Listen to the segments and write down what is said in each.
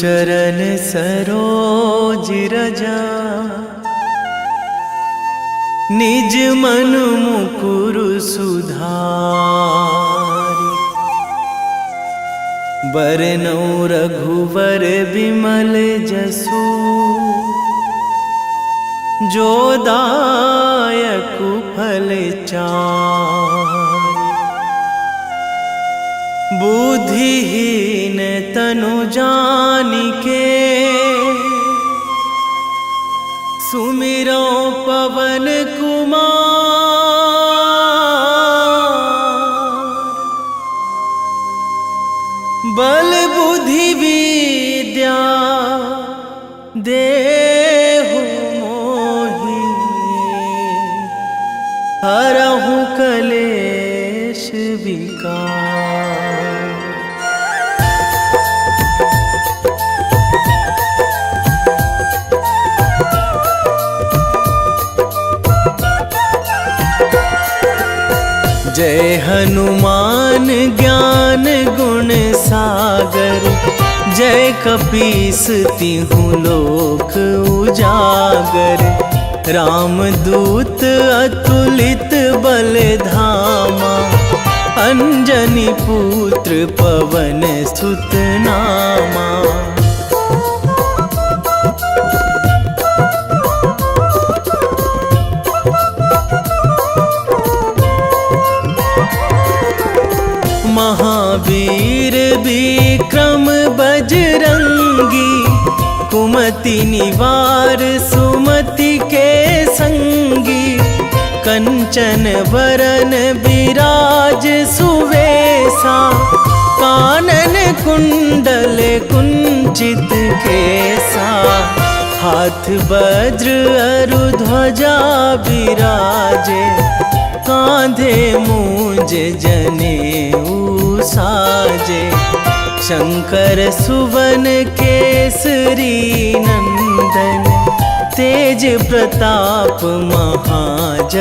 चरण सरोज रजा, निज मन मुकुर सुधारि। बरनौ रघुवर विमल जसु, जो दायक फल चारि। बुद्धिहीन तनु जानिके, सुमिरो पवन कुमार। बल बुद्धि विद्या देहु मोहि, हरहु कलेश विकार। जय हनुमान ज्ञान गुण सागर, जय कपीस तिहु लोक उजागर। रामदूत अतुलित बल धामा, अंजनी पुत्र पवन सुत नामा। महावीर विक्रम बजरंगी, कुमति निवार सुमति के संगी। कंचन वरन विराज सुवेशा, कानन कुंडल कुंचित केसा। हाथ वज्र अरु ध्वजा विराजे, कांधे मूंज जनेऊ साजे। शंकर सुवन केसरी नंदन, तेज प्रताप महाजगवंदन।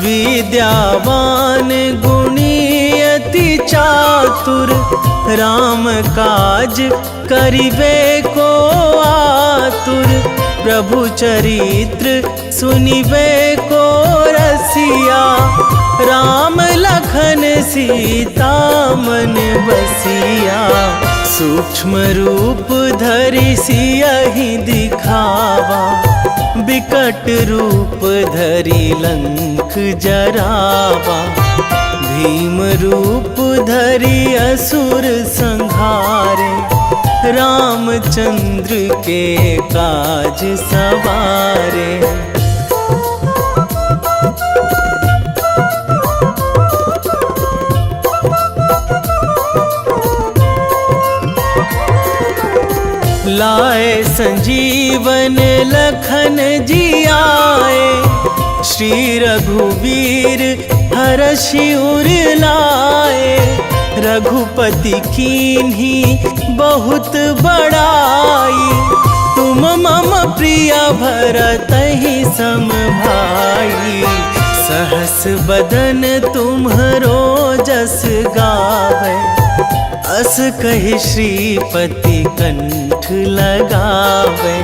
विद्यावान गुणी अति चातुर, राम काज करिबे को आतुर। प्रभु चरित्र सुनिबे को रसिया, राम लखन सीता मन बसिया। सूक्ष्म रूप धरि सियहि दिखावा, बिकट रूप धरि लंक जरावा। भीम रूप धरि असुर संहारे, रामचंद्र के काज सवारे। लाए संजीवन लखन जियाए, श्री रघुवीर हरषि उर लाए। रघुपति कीन्ही बहुत बड़ाई, तुम मम प्रिय भरतहि सम भाई। सहस बदन तुम्हरो जस गावै, अस कहि श्रीपति कंठ लगावै।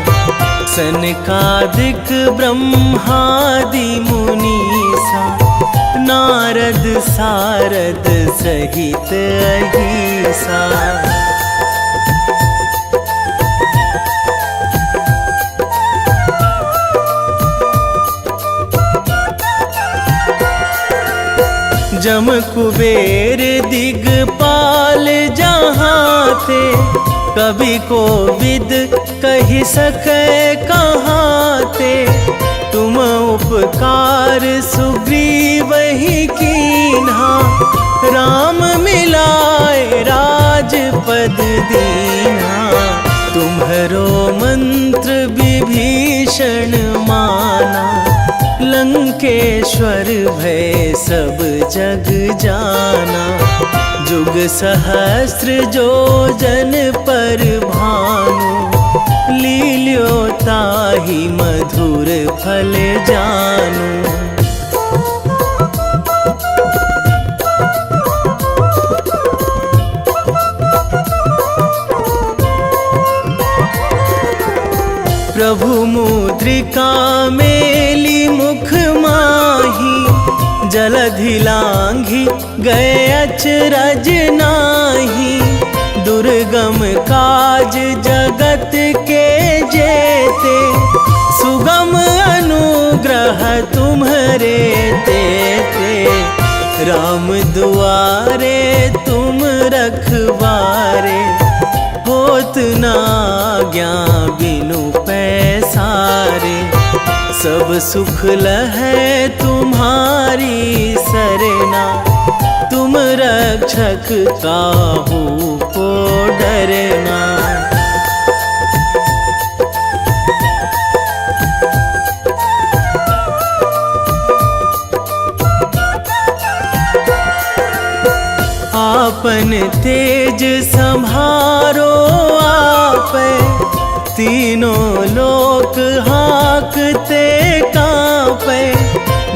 सनकादिक ब्रह्मादि मुनीसा, नारद सारद सहित अहिसा। जम कुबेर दिगपाल जहाँ थे, कवि कोविद कहि सकै कहाँ थे। तुम उपकार सुग्रीवहि कीन्हा, राम मिलाए राजपद दीन्हा। तुम्हरो मंत्र विभीषण माना, लंकेश्वर भय सब जग जाना। जुग सहस्त्र जो जन पर भानु, लील्यो ताहि ताही मधुर फल जानू। प्रभु मुद्रिका मेली मुख माही, जलधि लांघी गए अचरज नाही। दुर्गम काज जगत के जेते, सुगम अनुग्रह तुम्हरे तेते। राम दुआरे तुम रखवारे, होत ना आज्ञा बिनु पैसारे। सब सुख लहै तुम्हारी सरना, तुम रक्षक काहू को डरना। आपन तेज संभारो आपै, तीनों लोक हाँकते कांपै।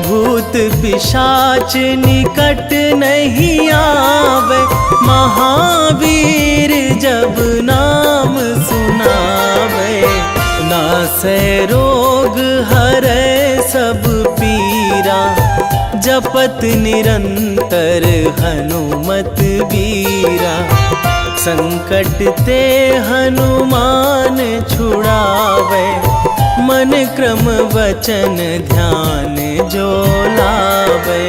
भूत पिशाच निकट नहीं आवे, महावीर जब नाम सुनावे। नासै रोग हरै सब पीरा, जपत निरंतर हनुमत बीरा। संकट ते हनुमान छुड़ावे, मन क्रम वचन ध्यान जो लावे।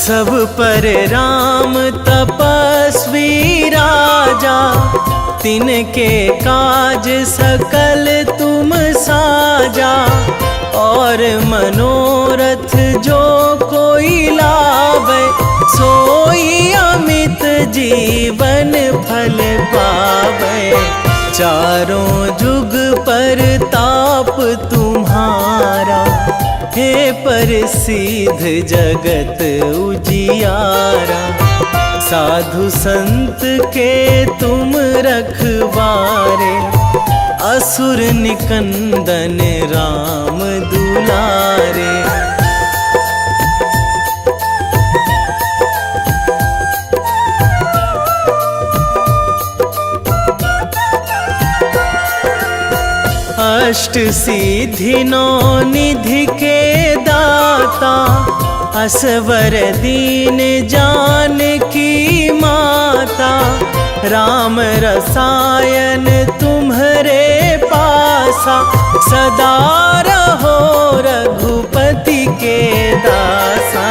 सब पर राम तपस्वी राजा, तिनके काज सकल तुम साजा। और मनोरथ जो कोई लावे, सोई अमित जीवन फल पावे। चारों जुग पर ताप तुम्हारा, हे प्रसिद्ध जगत उजियारा। साधु संत के तुम रखवारे, असुर निकंदन राम दुलारे। अष्ट सिद्धि नौ निधि के दाता, असवर दीन जानकी माता। राम रसायन तुम्हरे पासा, सदा रहो रघुपति के दासा।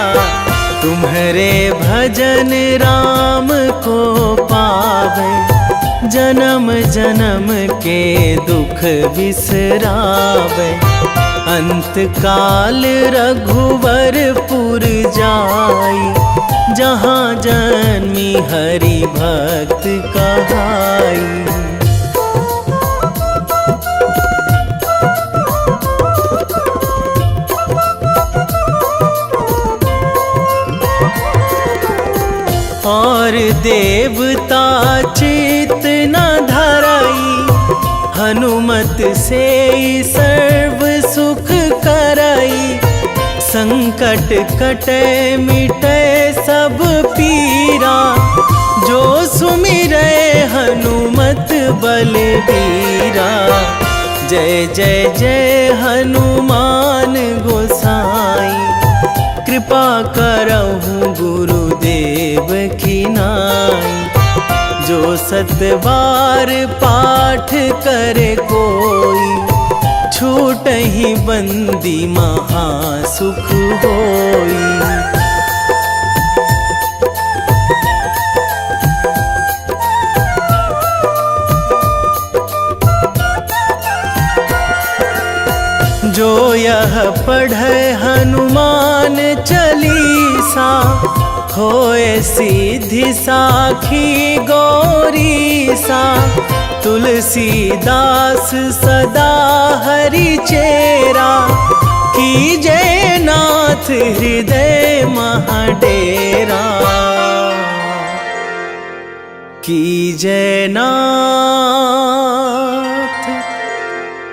तुम्हरे भजन राम को पावे, जन्म जन्म के दुख बिसरावे। अंत काल रघुवरपुर जाई, जहाँ जन्मी हरि भक्त कहाई। और देवता चित न धराई, हनुमत से सर्व सुख कराई। संकट कटे मिटे सब पीरा, जो सुमिरै हनुमत बलबीरा। जय जय जय हनुमान गोसाई, कृपा करहु गुरुदेव की नाई। जो सतबार पाठ करे कोई, छूटहि बंदी महासुख होई। जो यह पढ़े हनुमान चालीसा, होए सिद्धि साखी गौरीसा। तुलसीदास सदा हरि चेरा, कीजय नाथ हृदय कीजय नाथ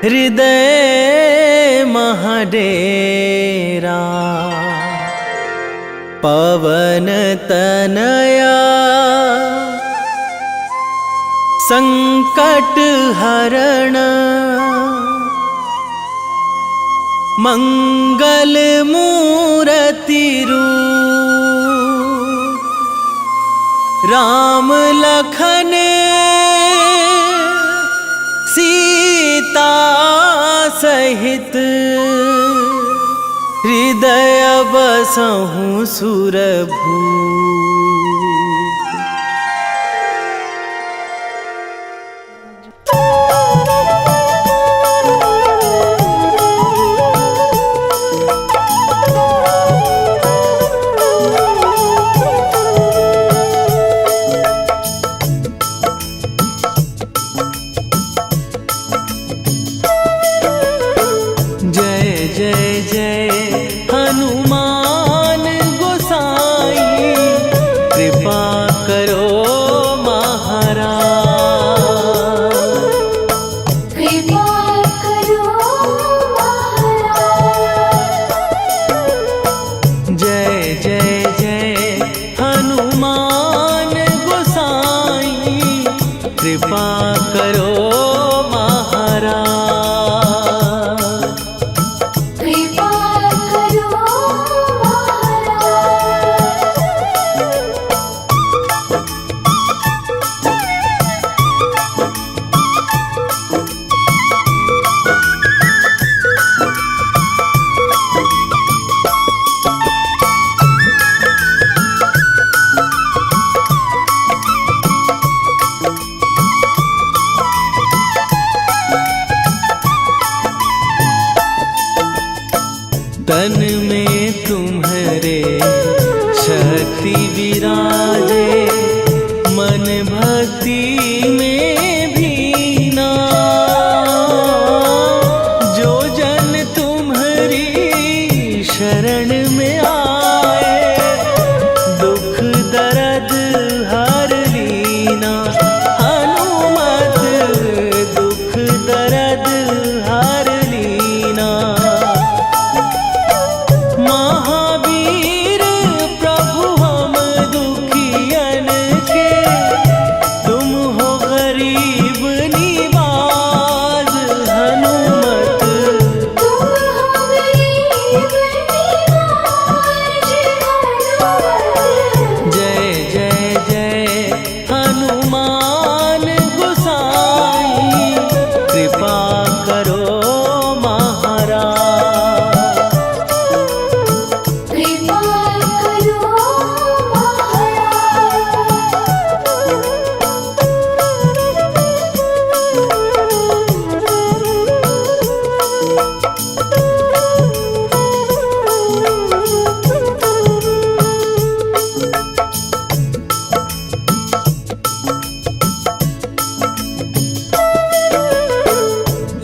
हृदय महडेरा। पवन तनया संकट हरण, मंगल मूर्ति रूप। राम लखन सीता सहित, हृदय बसहु सुरभूप। कृपा करो महाराज, कृपा करो तन में तुम्हारे शक्ति विराजे, मन भक्ति में भीना। जो जन तुम्हारी शरण में आए, दुख दर्द हर लीना। हनुमत दुख दर्द हर लीना। महावीर प्रभु हम दुखियन के, तुम हो गरीब निवाज। हनुमत तुम हो गरीब निवाज। जय जय जय हनुमान गोसाई, कृपा करो महाराज। कृपा करो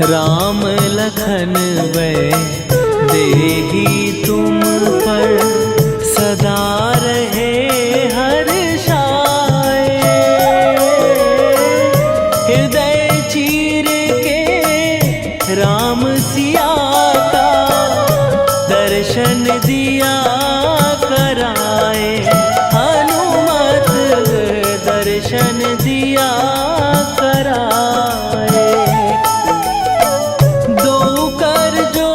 राम लखन वै देही तुम पर, सदा रहे हर्षाए। हृदय चीर के राम सिया का, दर्शन दिया कराए। हनुमत दर्शन दिया कराए। दो कर जो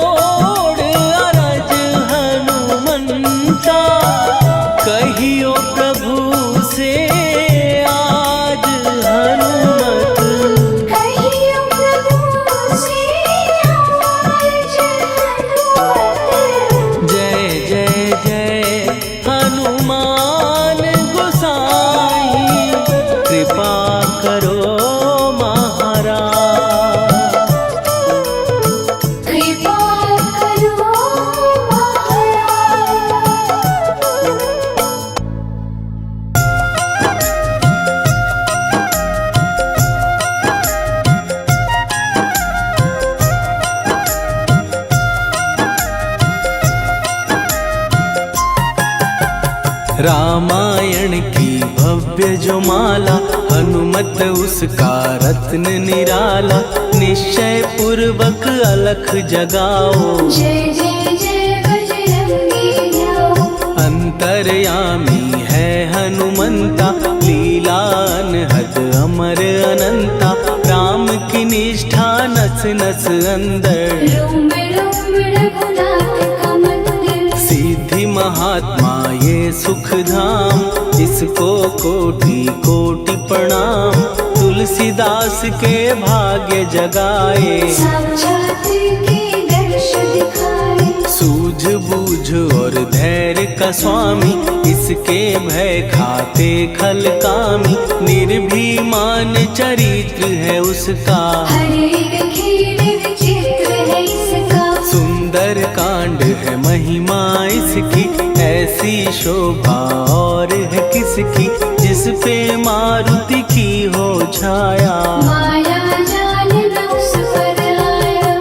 रामायण की भव्य जो माला, हनुमत उसका रत्न निराला। निश्चय पूर्वक अलख जगाओ, जय जय जय बजरंगी ध्याओ। अंतर्यामी है हनुमंता, लीला अनहद अमर अनंता। राम की निष्ठा नस नस अंदर, रोम रोम रघुनाथ का मंदिर। सिद्धि महात्मा ये सुख धाम, इसको कोटि कोटि प्रणाम। तुलसीदास के भाग्य जगाए, साक्षात के दर्श दिखाए। सूझ बूझ और धैर्य का स्वामी, इसके भय खाते खल कामी। निर्भीमान चरित्र है उसका, हर एक खेल विचित्र है इसका। सुंदर कांड है महिमा इसकी। ऐसी शोभा और है किसकी, जिस पे मारुति की हो छाया। माया जाल न उस पर आया।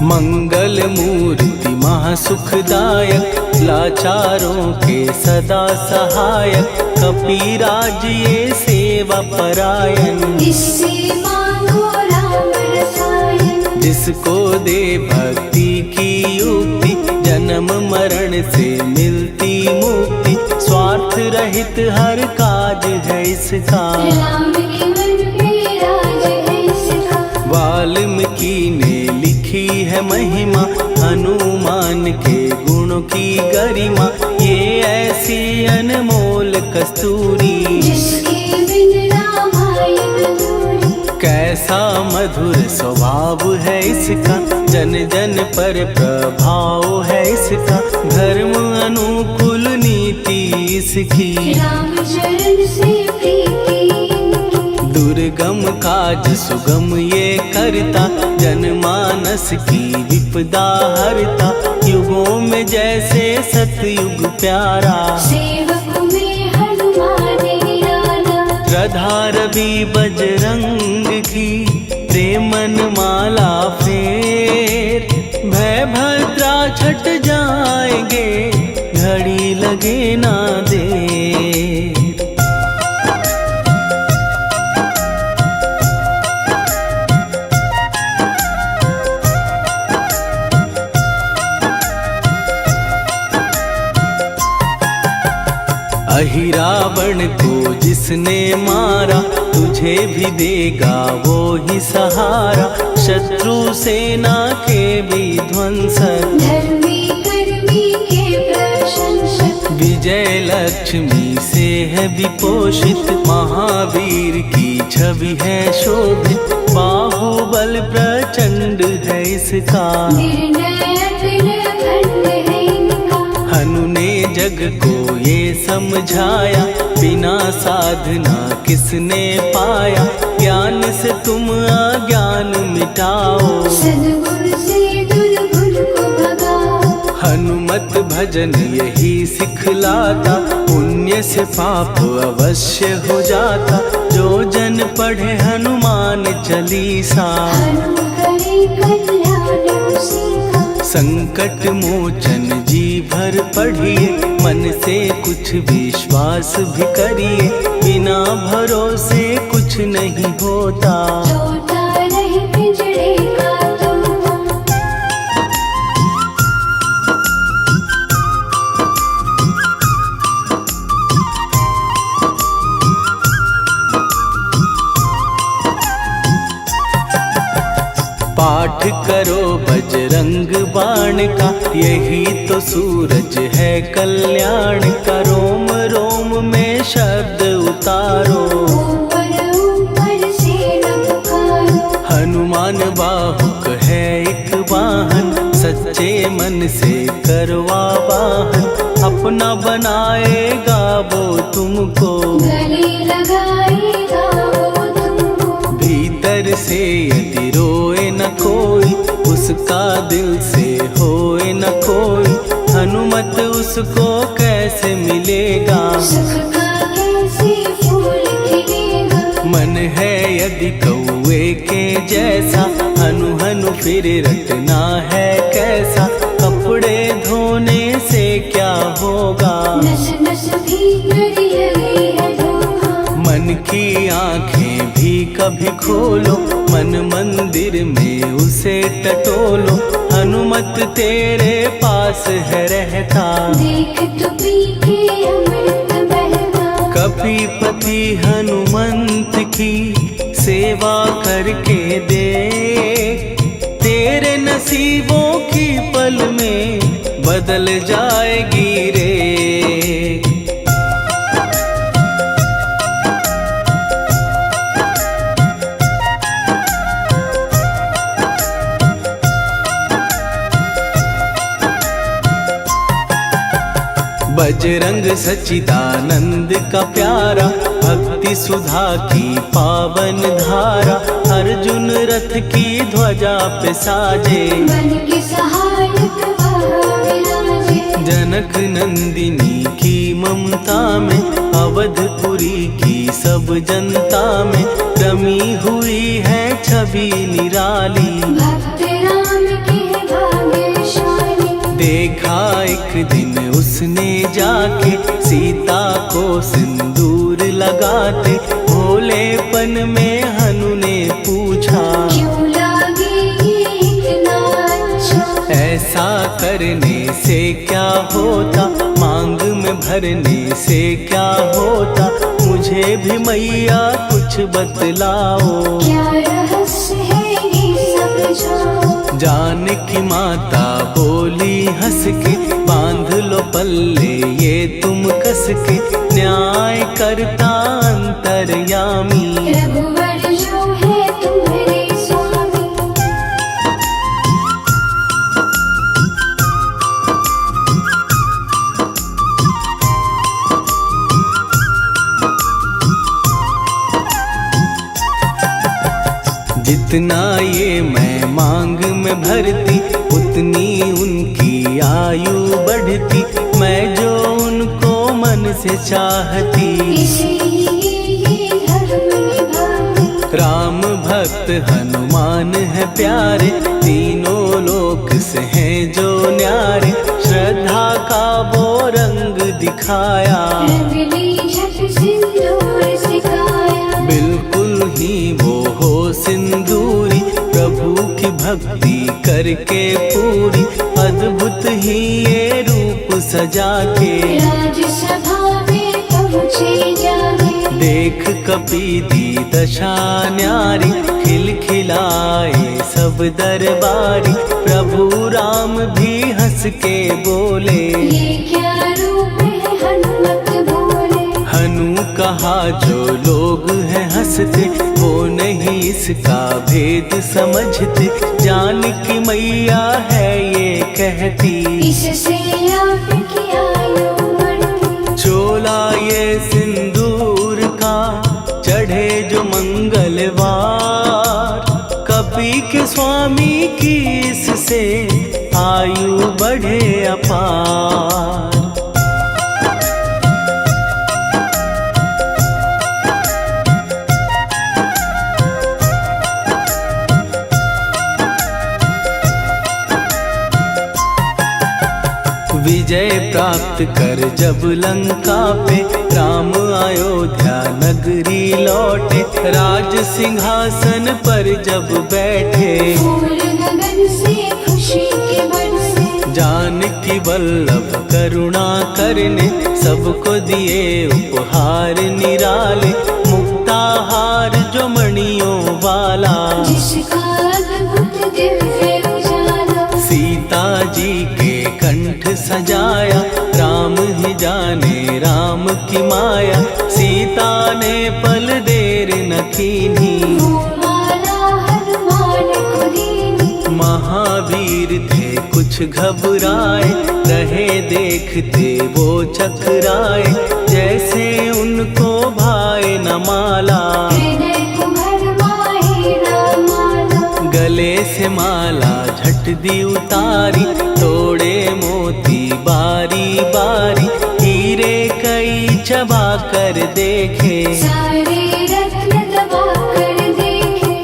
मंगल मूर्ति महासुखदायक, लाचारों के सदा सहायक। कपीराज ये सेवा परायण, इससे मांगो राम रसायन। जिसको दे भक्ति की युक्ति, जन्म मरण से मिलती मुक्ति। स्वार्थ रहित हर काज है इसका, राम के मन में राज है इसका। वाल्मीकि ने लिखी है महिमा, हनुमान के गुणों की गरिमा। ये ऐसी अनमोल कस्तूरी, जिसके बिन रामायण अधूरी। कैसा मधुर स्वभाव है इसका, जन जन पर प्रभाव है इसका। धर्म अनुकूल नीति इसकी, राम चरण से प्रीति इनकी। दुर्गम काज सुगम ये करता, जनमानस की विपदा हरता। युगों में जैसे सतयुग प्यारा, सेवक में हनुमान निराला। श्रद्धा रवि बजरंग की, प्रेमन माला फेर। भय भद्रा छट जाएंगे, घड़ी लगे ना देर। अहिरावण को जिसने मारा, तुझे भी देगा वो ही सहारा। शत्रु सेना के विध्वंसक, धर्मी कर्मी के प्रशंसक। विजय लक्ष्मी से है विपोषित। महावीर की छवि है शोभित, बाहुबल प्रचंड है इसका। निर्णय अखंड है इनका। हनु ने जग को ये समझाया, बिना साधना किसने पाया। ज्ञान से तुम अज्ञान मिटाओ, सद्गुण से दुर्गुण को भगाओ। हनुमत भजन यही सिखलाता, पुण्य से पाप अवश्य हो जाता। जो जन पढ़े हनुमान चालीसा, हनु करे कल्याण उसी का। संकट मोचन जी भर पढ़िए, मन से कुछ विश्वास भी करिए। बिना भरोसे कुछ नहीं होता, छोटा रहे पिंजड़े का तोता। पाठ करो बजरंग बाण का, यही तो सूरज है कल्याण का। रोम रोम में शब्द उतारो, ऊपर ऊपर से न पुकारो। हनुमान बाहुक है एक वाहन, सच्चे मन से करवा वाहन। अपना बनाएगा वो तुमको, गले लगाएगा वो तुमको। भीतर से यदि रोए न कोई, उसका दिल से होए न कोई। हनुमत उसको कैसे मिलेगा, सुख का कैसे फिर रटना है कैसा, कपड़े धोने से क्या होगा। नस नस भीतर यही है धोखा। मन की आंखें भी कभी खोलो, मन मंदिर में उसे टटोलो। हनुमत तेरे पास है रहता, देख तो पी के अमृत बहता। कपीपति हनुमंत की सेवा करके दे, तेरे नसीबों की पल में बदल जाएगी रे। बजरंग सच्चिदानंद का प्यारा, भक्ति सुधा की पावन धारा। अर्जुन रथ की ध्वजा पे साजे, बन के सहायक वहाँ विराजे। जनक नंदिनी की ममता में, अवधपुरी की सब जनता में रमी हुई है छवि निराली। भक्त राम के भाग्यशाली, देखा एक दिन उसने जाके सीता को सिंदूर लगाते। भोलेपन में हनु ने पूछा, क्यों लागे ये इतना अच्छा। ऐसा करने से क्या होता, मांग में भरने से क्या होता। मुझे भी मैया कुछ बतलाओ, क्या रहस्य है ये समझाओ। जानकी माता बोली हंस के, बांध लो पल्ले ये तुम कस के। न्याय करता अंतर्यामी, रघुवर जो है तुम्हारे स्वामी। जितना ये मैं मांग में भरती, उतनी उनकी आयु बढ़ती। मैं जो उनको मन से चाहती, इसीलिए ये धर्म निभाती। राम भक्त हनुमान है प्यारे, तीनों लोक से हैं जो न्यारे। श्रद्धा का वो रंग दिखाया, रंगली झट सिंदूर सिखाया। बिल्कुल ही वो हो सिंदूरी, प्रभु की भक्ति करके पूरी। अद्भुत ही ये रूप सजा के, राजसभा में पहुँचे जाके। देख कपीदी दशा न्यारी, खिलखिलाए सब दरबारी। प्रभु राम भी हंस के बोले, ये क्या रूप है हनुमत बोले। हनु कहा जो लोग हैं हंसते, वो नहीं इसका भेद समझते। जानकी मैया है ये कहती, इससे आपकी आयु बढ़ती। चोला ये सिंदूर का चढ़े जो मंगलवार। कपी के स्वामी की इससे आयु बढ़े अपार। विजय प्राप्त कर जब लंका पे, राम अयोध्या नगरी लौटे। राज सिंहासन पर जब बैठे, फूल गगन से खुशी के बरसे। जानकी वल्लभ करुणा करने, सबको दिए उपहार निराले। मुक्ताहार जो मणियों वाला, जिसका अद्भुत दिव्य उजाला। सीता जी के कंठ सजाया। राम ही जाने राम की माया, सीता ने पल देर न कीन्ही। वो माला हनुमान को दीनी। महावीर थे कुछ घबराए, रहे देखते वो चकराए। जैसे उनको भाए न माला, हृदय को भरमाए न माला। गले से माला झट दी उतारी। तोड़े मोती बारी बारी, हीरे कई चबा कर देखे। सारे रत्न दबा कर देखे।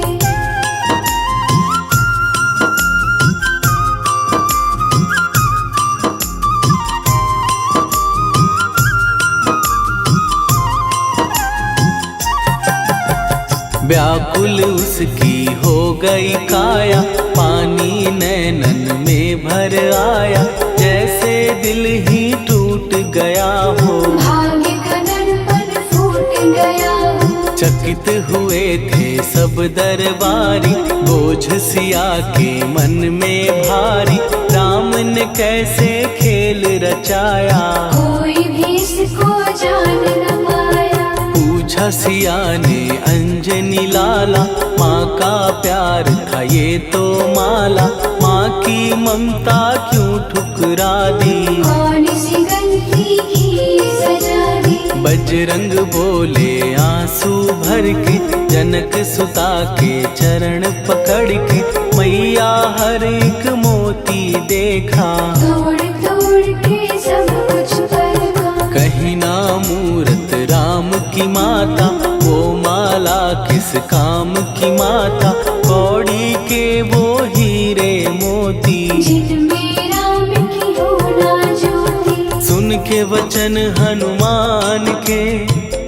व्याकुल उसकी हो गई काया, पानी नैनन में भर आया, जैसे दिल ही टूट गया हो। भाग्य का दर्पण फूट गया हो। चकित हुए थे सब दरबारी, बोझ सिया के मन में भारी, राम ने कैसे खेल रचाया, कोई भी इसको जान न पाया। पूछा सिया ने अंजनी लाला, माँ का प्यार था ये तो माला, माँ की ममता क्यों ठुकरा दी, कौन सी गलती की सजा दी। बजरंग बोले आंसू भर के, जनक सुता के चरण पकड़ के, मैया हर एक मोती देखा, तोड़ तोड़ के सब कुछ परखा। कहीं ना मूरत राम की माता, वो माला किस काम की माता, कौड़ी के वो हीरे मोती, जिनमें राम की हो ना ज्योति। सुन के वचन हनुमान के,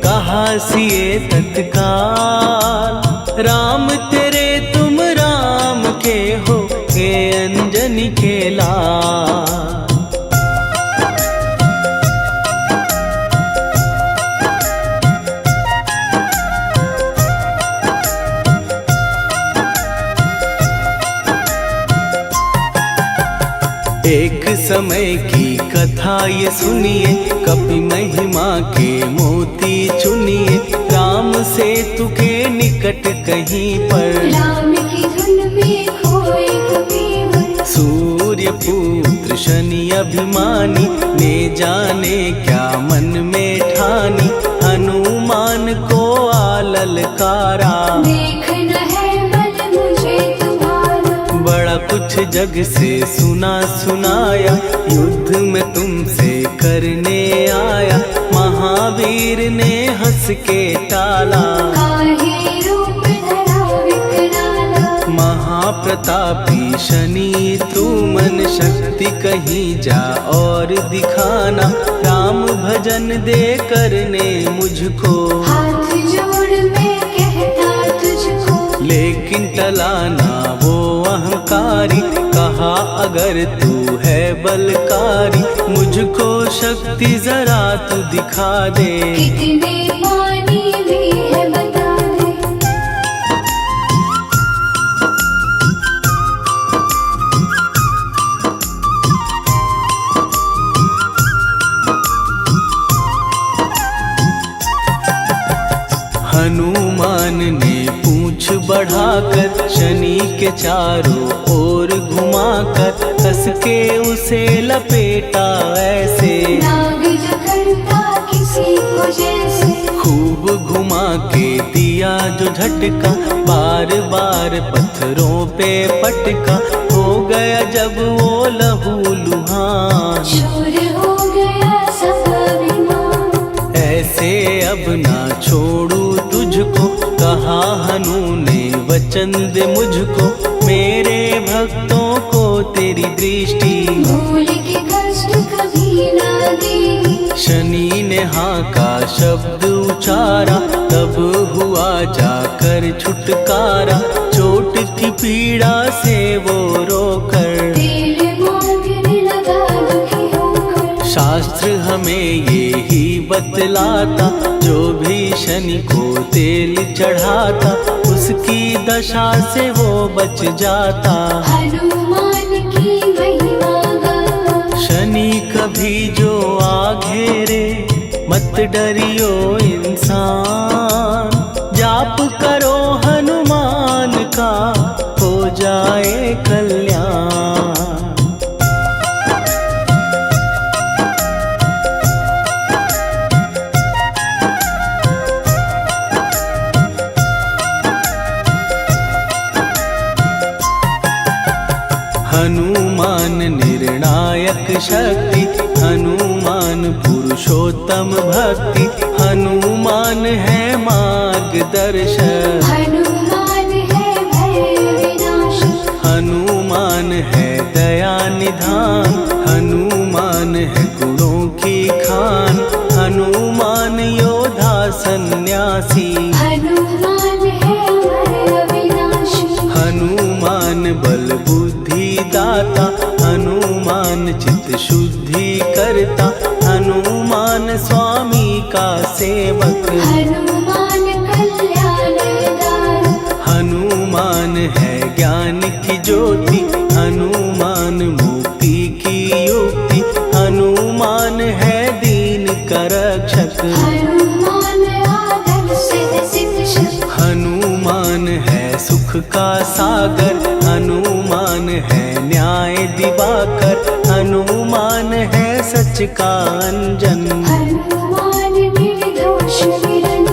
कहा सिए तत्काल, राम तेरे तुम राम के हो, के अंजनी के लाल। एक समय की कथा ये सुनिए, कपि महिमा के मोती चुनिए, राम सेतु के निकट कहीं पर, राम की धुन में खोए कबीर। सूर्य पुत्र शनि अभिमानी, ने जाने क्या मन में ठानी, हनुमान को आललकारा, देखना है बल मुझे तुम्हारा। बड़ा कुछ जग से सुना सुनाया, युद्ध में तुमसे करने आया, महावीर ने हंस के टाला, काहे रूप धरा विकराला। महाप्रतापी शनि तू मन शक्ति कहीं जा और दिखाना, राम भजन दे करने मुझको, हाथ जोड़ मैं कहता तुझको। लेकिन टलाना वो अहंकारी, कहा अगर तू है बलकारी, मुझको शक्ति जरा तू दिखा दे, कितने पानी भी है बता दे। हनुमान ने पूंछ बढ़ाकर, शनि के चारों ओर घुमाकर, कस के उसे लपेटा ऐसे, नाग जो करता किसी को जैसे। खूब घुमा के दिया जो झटका, बार बार पत्थरों पे पटका, हो गया जब वो लहू लुहान, चूर हो गया सब अभिमान। ऐसे अब ना छोड़ू तुझको, कहा हनु ने वचन दे मुझको, मेरे भक्तों को तेरी दृष्टि, भूल के कष्ट कभी ना देगी। शनि ने हाँ का शब्द उचारा, तब हुआ जाकर छुटकारा, चोट की पीड़ा से वो रोकर, तेल मांगने लगा दुखी होकर। शास्त्र हमें ये ही बतलाता, जो भी शनि को तेल चढ़ाता, उसकी दशा से वो बच जाता, हनुमान की महिमा गाता। शनि कभी जो आ घेरे, मत डरियो इंसान, जाप करो हनुमान का, हो जाए कल्याण। हनुमान निर्णायक शक्ति, हनुमान पुरुषोत्तम भक्ति, हनुमान है मार्गदर्शक, हनुमान है भय विनाशक। हनुमान है दया निधान, हनुमान है गुणों की खान, हनुमान योद्धा सन्यासी, हनुमान है हनुमान कल्याण दाता। हनुमान है ज्ञान की ज्योति, हनुमान मुक्ति की युक्ति, हनुमान है दीन का रक्षक। हनुमान आदर्श शिक्षक। हनुमान है सुख का सागर, हनुमान है न्याय दिवाकर, हनुमान है सच का अंजन। हनुमान निर्दोष निरंजन।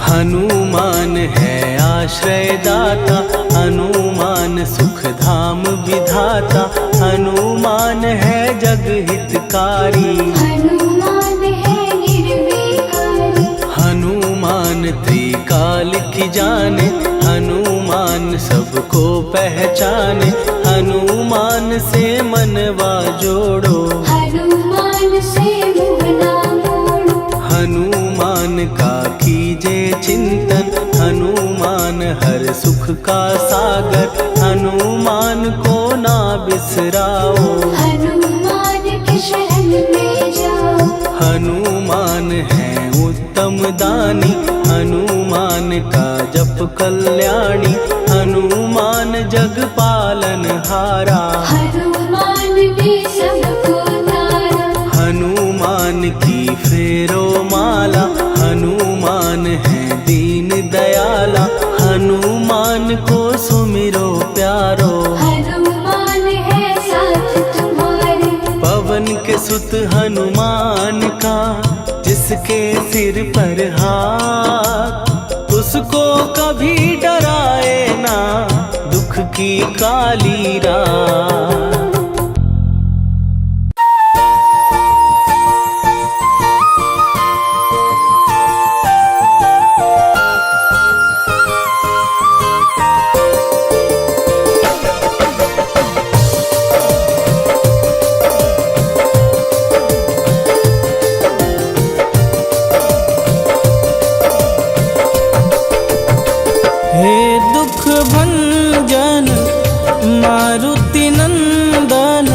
हनुमान है आश्रय दाता, हनुमान सुख धाम विधाता, हनुमान है जग हितकारी। हनुमान है निर्विकारी। हनुमान त्रिकाल की जाने, हनुमान सबको पहचाने, हनुमान से मनवा जोड़ो। हनुमान से मुँह ना मोड़ो। हनुमान का कीजे चिंतन, हनुमान हर सुख का सागर, हनुमान को ना बिसराओ। हनुमान के शरण में जाओ। हनुमान है उत्तम दानी, हनुमान का जप कल्याणी, हनुमान जग पालन हारा। हनुमान ने सबको तारा। हनुमान की फेरो माला, हनुमान है दीन दयाला, हनुमान को सुमिरो प्यारो। हनुमान है साथ तुम्हारे। पवन के सुत हनुमान का, जिसके सिर पर हाथ, उसको कभी डराए ना दुख की काली रात। हे दुख भंजन मारुति नंदन,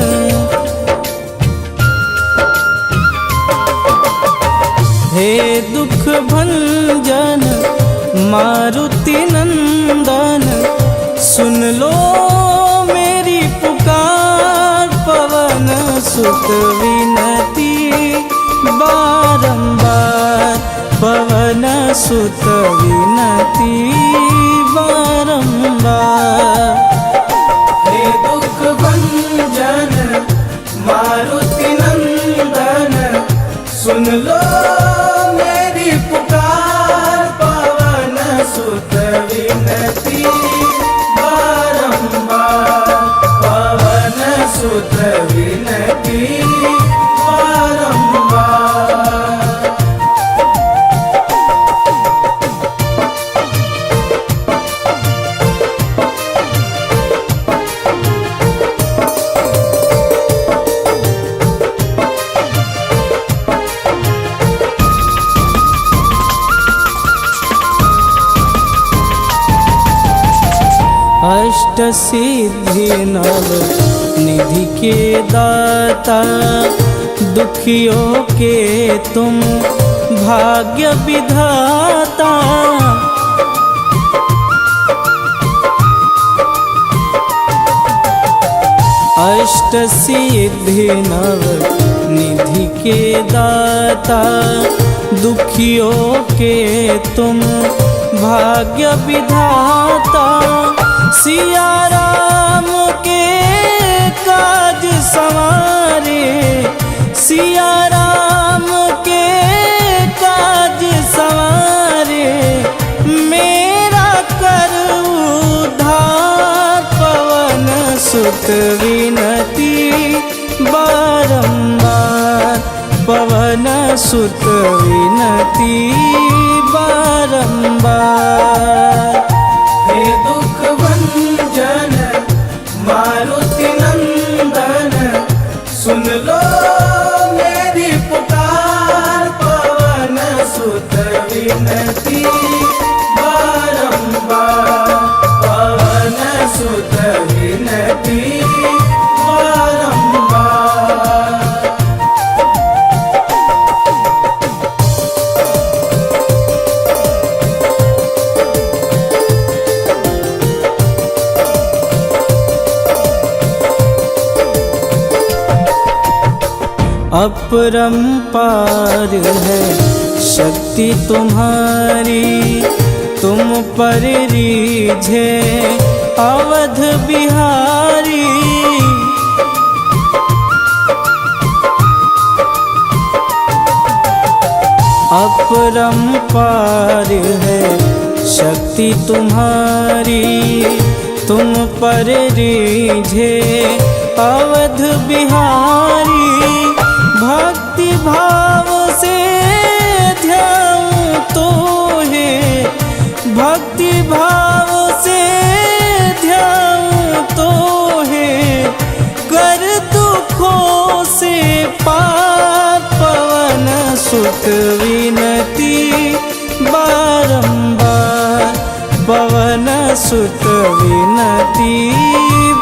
हे दुख भंजन मारुति नंदन, सुन लो मेरी पुकार। पवन सुत विनती बारंबार, पवन सुत विनती बारंबार। हे दुख भंजन मारुति नंदन, सुन लो मेरी पुकार। पवन सुत विनती बारंबार, पवन सुत विनती बारंबार। अष्ट सिद्धि नव निधि के दाता, दुखियों के तुम भाग्य विधाता। अष्ट सिद्धि नव निधि के दाता, दुखियों के तुम भाग्य विधाता। सिया राम के काज सवारे, सिया राम के काज सवारे, मेरा कर उद्धार। पवन सुत विनती बारंबार, पवन सुत विनती बारंबार। हे दुख भंजन मारुति नंदन, सुन लो मेरी पुकार। पवन सुत विनती अपरंपार है शक्ति तुम्हारी, तुम पर रीझे अवध बिहारी। अपरंपार है शक्ति तुम्हारी, तुम पर रीझे अवध बिहारी। भक्ति भाव से ध्याऊं तो है, भक्ति भाव से ध्याऊं तो है, कर दुखों से पार पवन सुत विनती बारंबार, पवन सुत विनती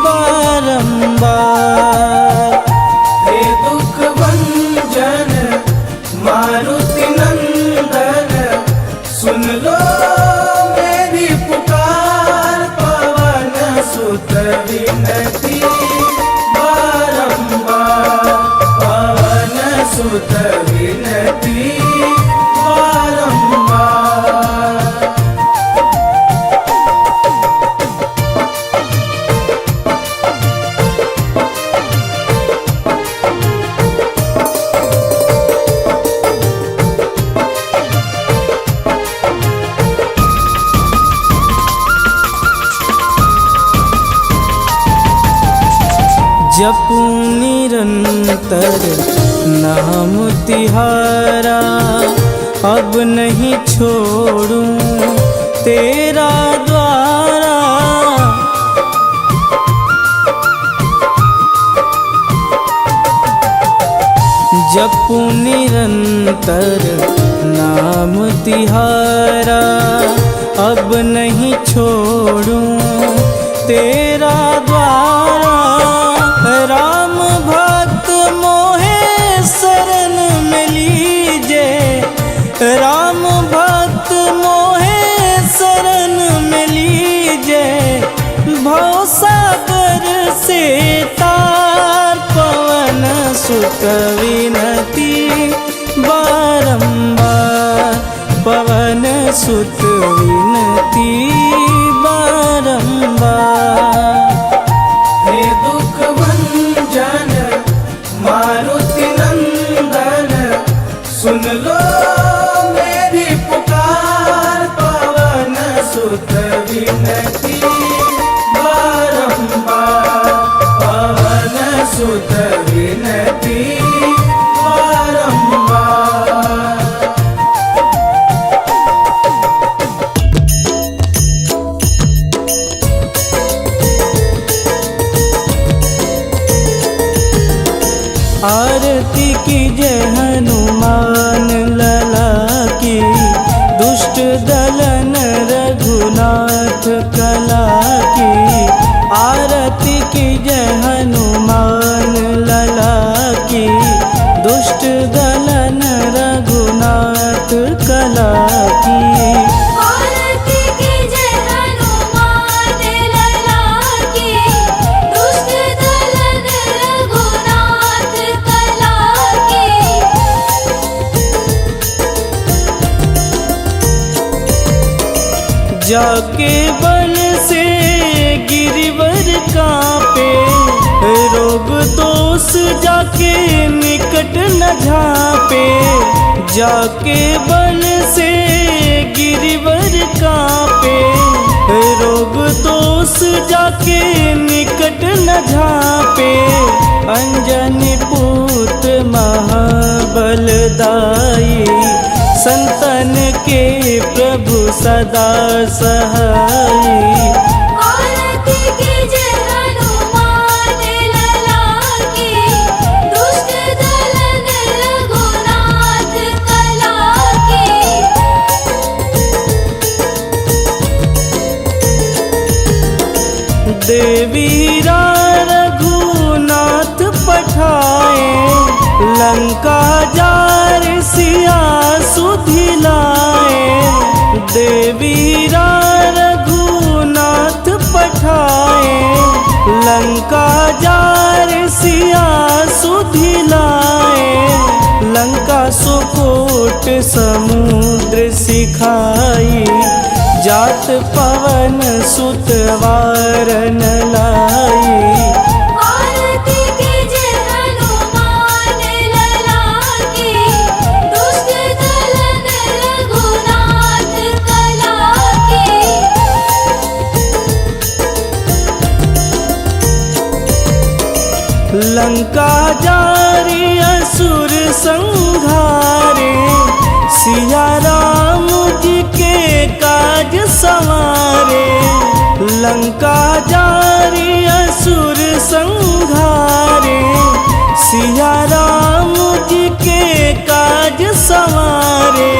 बारंबार। हे दुख भंजन मारुति नंदन, सुन लो मेरी पुकार, पवन सुत विनती बारंबार, पवन सुत विनती बारंबार। जपूं निरंतर नाम तिहारा, अब नहीं छोड़ूं तेरा द्वारा। जपूं निरंतर नाम तिहारा, अब नहीं छोड़ूं तेरा द्वारा। राम भक्त मोहे शरण में लीजे, राम भक्त मोहे शरण में लीजे। भवसागर से तार पवन सुत विनती बारंबार, पवन सुत विनती बारंबार। हे दुख भंजन मारुति नंदन, सुन लो मेरी पुकार, पवन सुत विनती बारंबार, पवन सुत विनती बारंबार। आरती की जय हनुमान लला की, दुष्ट दलन रघुनाथ कला की। आरती की जय हनुमान लला की, दुष्ट दलन रघुनाथ कला की। आरती की जय हनुमान लला की, दुष्ट दलन रघुनाथ कला की। जाके बल से गिरिवर कांपे, रोग दोष जाके निकट न झांपे। जाके बल से गिरिवर कांपे, रोग दोष जाके निकट न झांपे। अंजनी पुत्र महाबलदाई, संतन के प्रभु सदा सहाई। आरती की जय हनुमान लला की, दुष्ट दलन रघुनाथ कला की। देवीरा रघुनाथ पठाए, लंका जार सिया सुधिलाए। देवीरा रघुनाथ पठाए, लंका जार सिया सुधिलाए। लंका सुकूट समुद्र सिखाई, जात पवन सुत वारन लाई। आरती कीजे हनुमान लला की, दुष्ट दलन रघुनाथ कला की। लंका जारी असुर संहारे, सिया राम जी के काज संवारे। लंका जारी असुर संहारे, सिया राम जी के काज संवारे।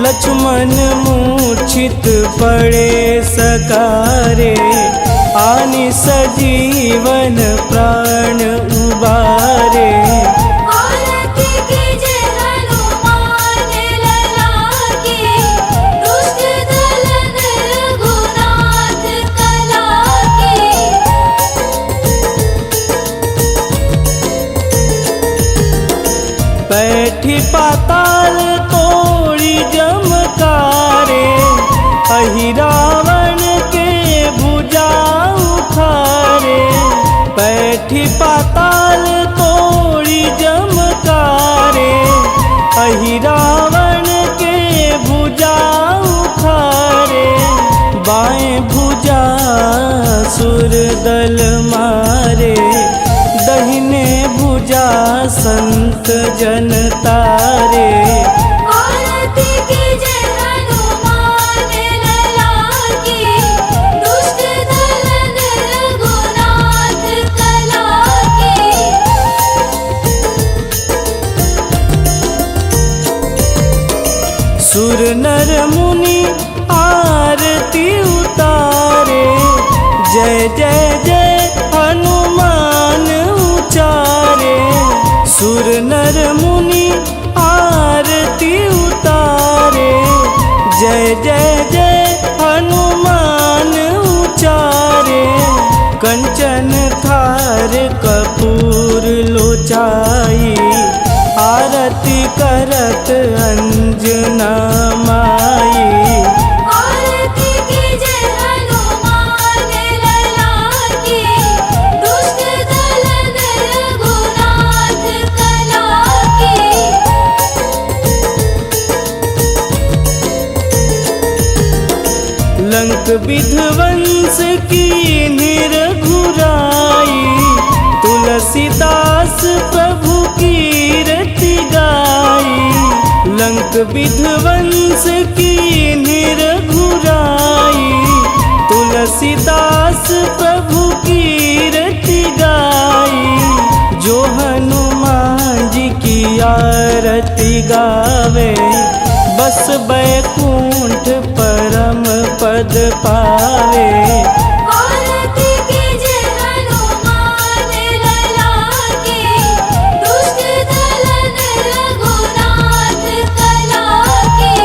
लक्ष्मण मूर्छित पड़े सकारे, आनि सजीवन प्राण उबारे। आरती कीजे हनुमान लला की, दुष्ट दलन रघुनाथ कला की। बैठी पाताल तोड़ी जमकारे, अहि रावण के भुजा उखारे। बैठी पाताल तोड़ी जमकारे, अहि रावण के भुजा उखारे। बाएं भुजा सुर दल मारे, दहिने भुजा संत जन तारे। आरती कीजे हनुमान लला की, दुष्ट दलन रघुनाथ कला की। सुर नर मुनि आरती उतारे, जय जय जय हनुमान उचारे। सुर नर मुनि आरती उतारे, जय जय जय हनुमान उचारे। कंचन थार कपूर लोचाई, आरती करत अंजना माई। आरती कीजे हनुमान लला की, दुष्ट दलन रघुनाथ कला की। लंक विध्वंस की निरघुराई, तुलसीदास प्रभु कीरति गाई। लंक विध्वंस की निरघुराई, तुलसीदास प्रभु कीरति गाई। जो हनुमान जी की आरती गावे, बस बैकुंठ परम पद पावे। आरती कीजे हनुमान लला की, दुष्ट दलन रघुनाथ कला की।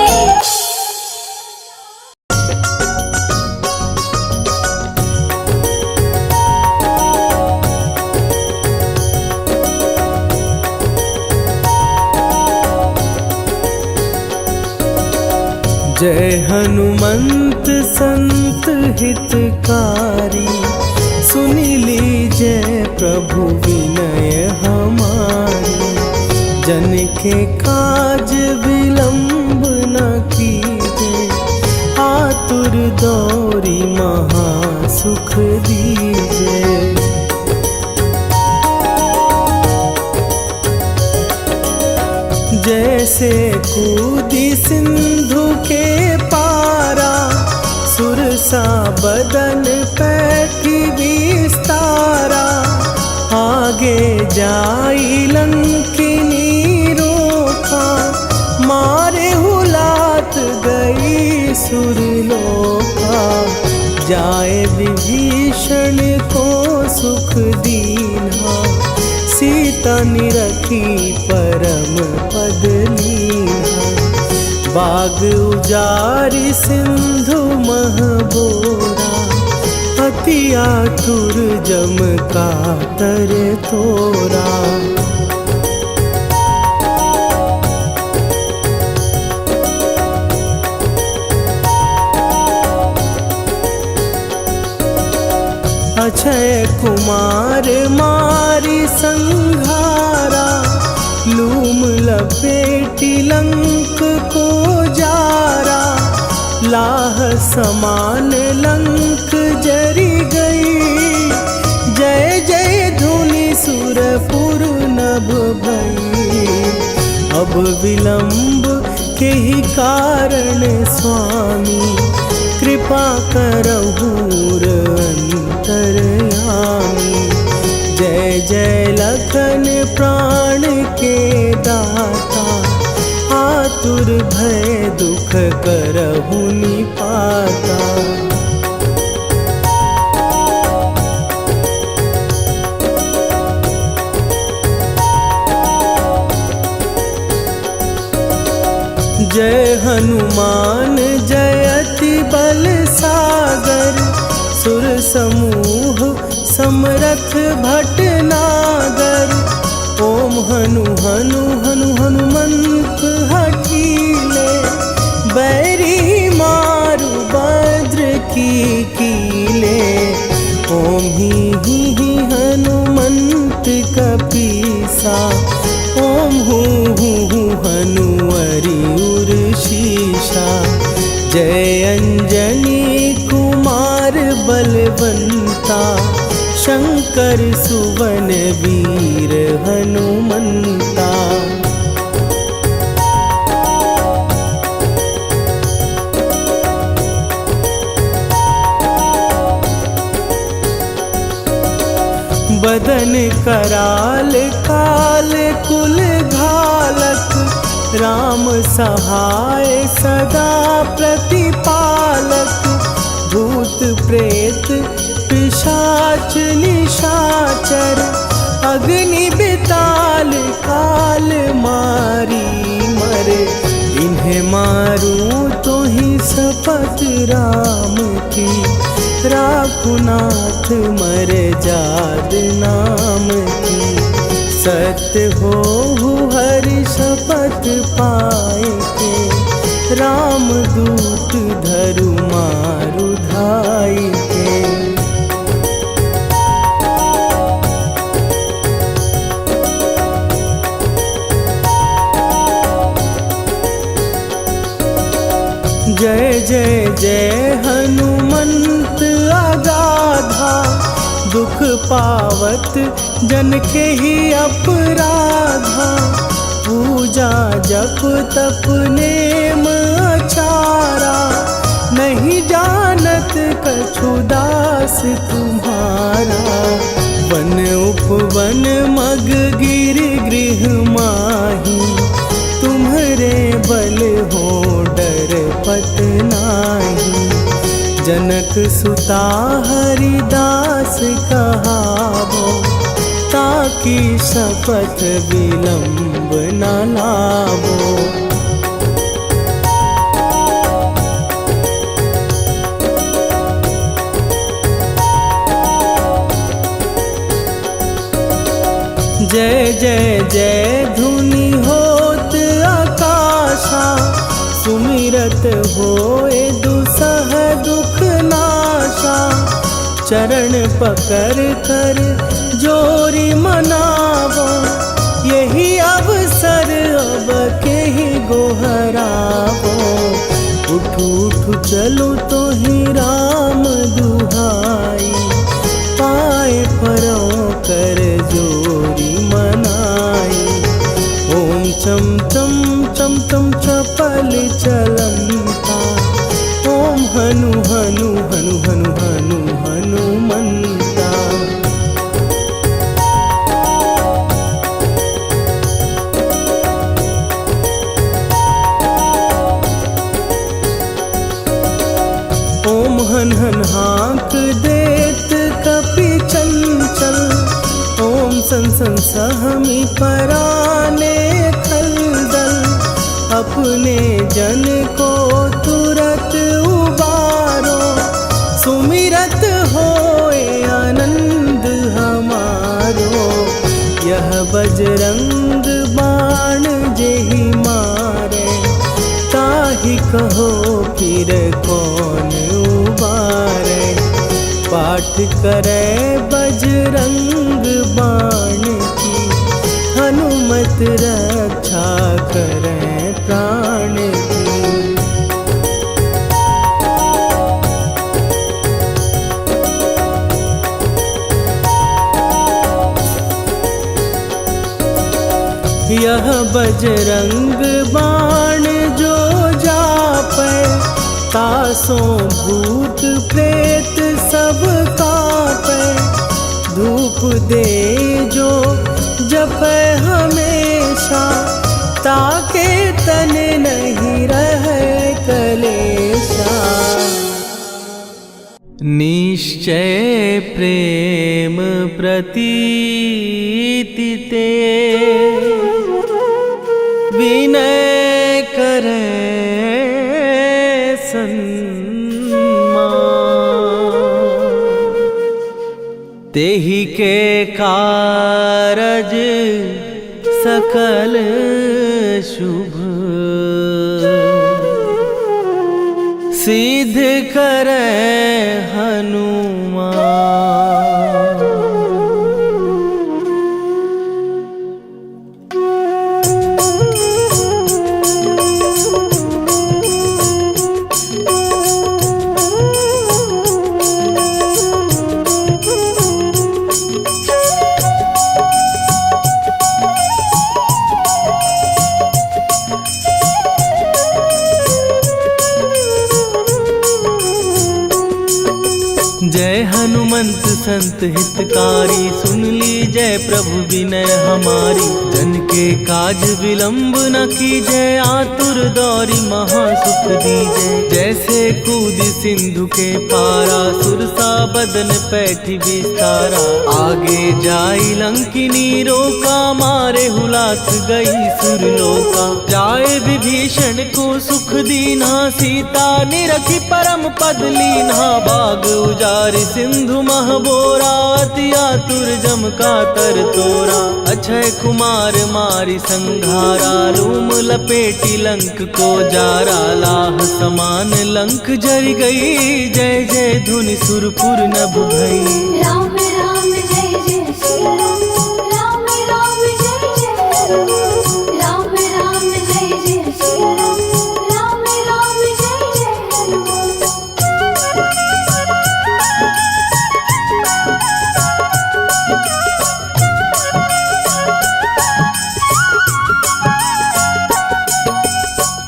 जय हनुमंत संत हितकारी, सुनी लीजय प्रभु विनय हमारी। जन के काज विलंब न कीजे, आतुर दौरी महा सुख दीजे। जैसे कूदी सिंधु के पारा, सुरसा बदन पैठी विस्तारा। आगे जाई लंकिनी रोका, मारे हुलात गई सुरलोका। जाए विभीषण को सुख दीना, सीता निरखी परम पद लीना। बाग उजारि सिंधु महबोरा, अति आतुर जम कातर तोरा। अक्षय कुमार मारी संघारा, लूम लपेटी लंक को जारा, लाह समान लंक जरी गई। जय जय धुनि सुरपुर नभ भई, अब विलंब के ही कारण स्वामी, कृपा करहु अंतरयामी। जय जय लखन प्राण के दाता, आतुर भय दुख करहु निपाता। जय हनुमान जयति बल सागर, सुर समूह समरथ भटनागर। ओम हनु हनु हनु हनुमंत हठीले, बैरी मारु भद्र की कीले। ओम ही हनुमंत कपीसा, ओम हूँ हनुवरि उर्शीषा। जय अंजनी कुमार बलवंता, शंकर सुवन वीर हनुमंता। बदन कराल काल कुल घालक, राम सहाय सदा प्रतिपालक। भूत प्रेत पिशाच निशाचर, अग्नि बिताल काल मारी मरे। इन्हें मारूं तो ही शपथ राम की, राखुनाथ मरे जाद नाम की। सत्य हो हरि शपथ पाए के, राम दूत धरु मारु धाई के। जय जय जय हनुमंत अगाधा, दुख पावत जन के ही अपराधा। पूजा जप तप नेम आचारा, नहीं जानत कछु दास तुम्हारा। वन उपवन मग गिर गृह माही, तुम्हरे बल हो डर पत नाही। जनक सुता हरिदास कहावो, ताकि शपथ विलंब न लावो। जय जय जय धुनि होत आकाशा, सुमिरत होए दुसह दुख नाशा। चरण पकड़ कर जोरी मनावो, यही अवसर अब के ही गोहरावो। उठू उठू चलो तो ही राम दुहाई, पाए परों कर जोरी मनाई। ओम चम चम चम चम चपल चलंता, ओम हनु हनु हनु हनु हनु हनुमंता। ओम हन हन हाँक देत कपि चंचल, ओम सन सन सहमी पराने खलदल। अपने जन को तुरत उबारो, सुमिरत होए आनंद हमारो। यह बजरंग बाण जेहि मारे, ताहि कहो फिर कौन उबारे। पाठ पाठ करे बजरंग बाण की, हनुमत रक्षा करे प्राण की। यह बजरंग बाण जो जापै, तासों भूत प्रेत सब कापै। धूप दे जो जपै हमेशा, ताके तन नहीं रहे कलेशा। निश्चय प्रेम प्रतीति ते, विनय करे सन्मान। तेहि के कारज सकल शुभ, सिद्ध करे हनुमान। जय हनुमंत संत हितकारी, सुन लीजय प्रभु विनय हमारी। जन के काज विलंब न कीजय, आतुर दौरी महासुख दीजय। जैसे कूद सिंधु के पारा, सुरसा बदन पैठी विस्तारा। आगे जाई लंकिनी रोका, मारे हुलाक गई सुरलोका। जाए विभीषण को सुख दीना, सीता निरखी परम पद लीना। बाग उजारि सिंधु महबोरा, अति आतुर जम का तर तोरा। अक्षय कुमार मारी संघारा, लूम लपेटी लंक को जारा। लाह समान लंक जर गई, जय जय धुनि सुरपुर नभ भई। राम राम जय जय श्री राम, राम राम जय जय राम, राम राम जय जय श्री राम, राम राम जय जय हनुमान।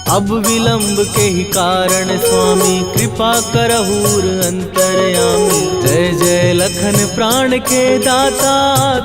अब विलंब के ही कारण स्वामी, कृपा करहूर अंतरयामी। जय जय लखन प्राण के दाता,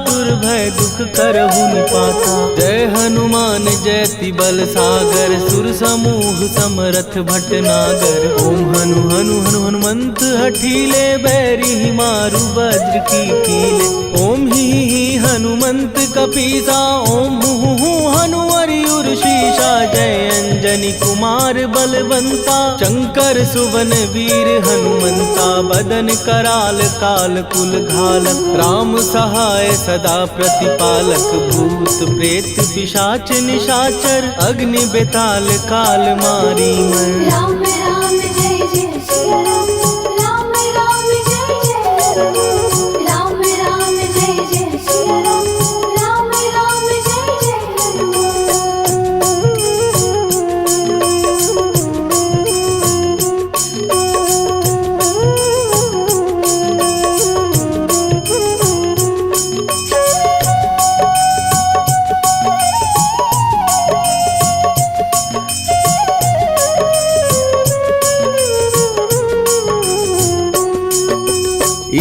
दुर्भय दुख करहु निपाता। जय हनुमान जयति बल सागर, सुर समूह समरथ भटनागर। ओम हनु हनु हनु हनुमंत हठीले, बैरी मारु वज्र की कीले। ओम ही हनुमंत कपीसा, ओम हु हनुमरि उर्शीषा। जय अंजनी कुमार बलवंता, शंकर सुवन वीर हनुमंता। बदन कराल काल कुल घालक, राम सहाय सदा प्रतिपालक। भूत प्रेत पिशाच निशाचर, अग्नि बेताल काल मारी मैं। राम राम जय जय श्री राम, राम राम जय जय राम, राम राम जय जय श्री राम, राम राम जय जय हनुमान।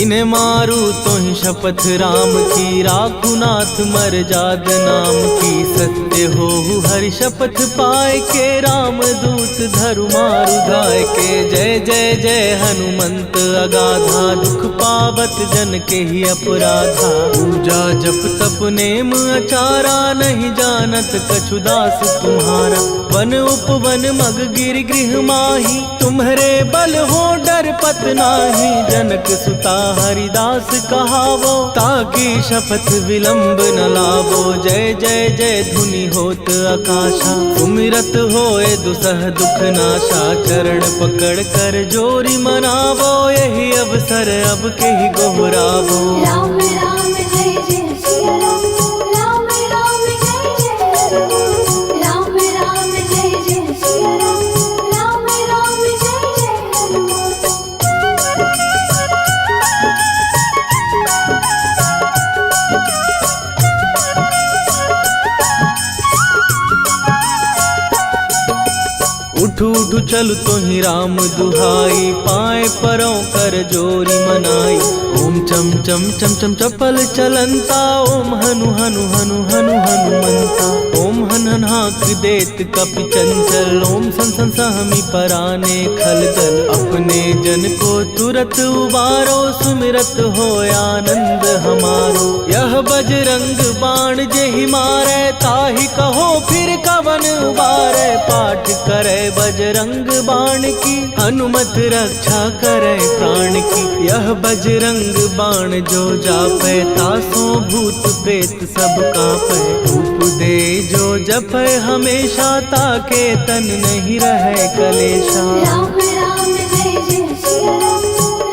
इन्हें मारू तो ही शपथ राम की, राखू नाथ मर जाद नाम की। सत्य हो हरि शपथ पाए के, राम दूत धरु मारु धाय के। जय जय जय हनुमंत अगाधा, दुख पावत जन के ही अपराधा। पूजा जप तप नेम अचारा, नहीं जानत कछु दास तुम्हारा। वन उपवन मग गिर गृह माही, तुम्हारे बल हो डर पत नाही। जनक सुता हरिदास कहावो, ताकि शपथ विलंब न लावो। जय जय जय धुनि होत आकाशा, सुमिरत होए दुसह दुख नाशा। चरण पकड़ कर जोरी मनावो, यही अवसर अब के ही गोहराबो। राम राम जय जय सिया राम, राम राम जय जय राम, राम राम जय जय सिया राम, राम राम जय जय राम। उठू उठू चलु तो ही राम दुहाई, पाए परों कर जोरी मनाई। ओम चम चम चम चम चपल चलंता, ओम हनु हनु हनु हनु हनुमंता। ओम हन हन हाक देत कपि चंचल, ओम सन सन सहमी पराने खलदल। अपने जन को तुरत उबारो, सुमिरत हो आनंद हमारो। यह बजरंग बाण जेहि मारे, ताहि कहो फिर कवन उबारे। पाठ करे बजरंग बाण की, हनुमत रक्षा करे प्राण की। यह बजरंग बाण जो जापे, तासो भूत प्रेत सब कापे। धूप दे जो जपे हमेशा, ताके तन नहीं रहे कलेशा। राम राम जय जय सिया राम,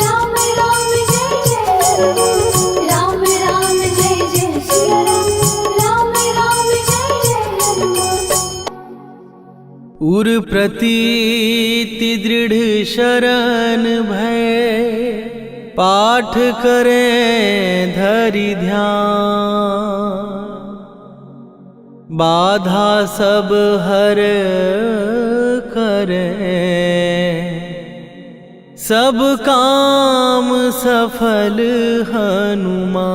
राम राम जय जय राम, राम राम जय जय सिया राम, राम राम जय जय राम। उर प्रतीति दृढ़ शरण भय, पाठ करें धरि ध्यान। बाधा सब हर करें, सब काम सफल हनुमान।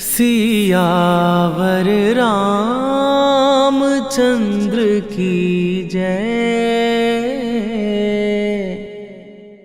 सियावर रामचंद्र की जय।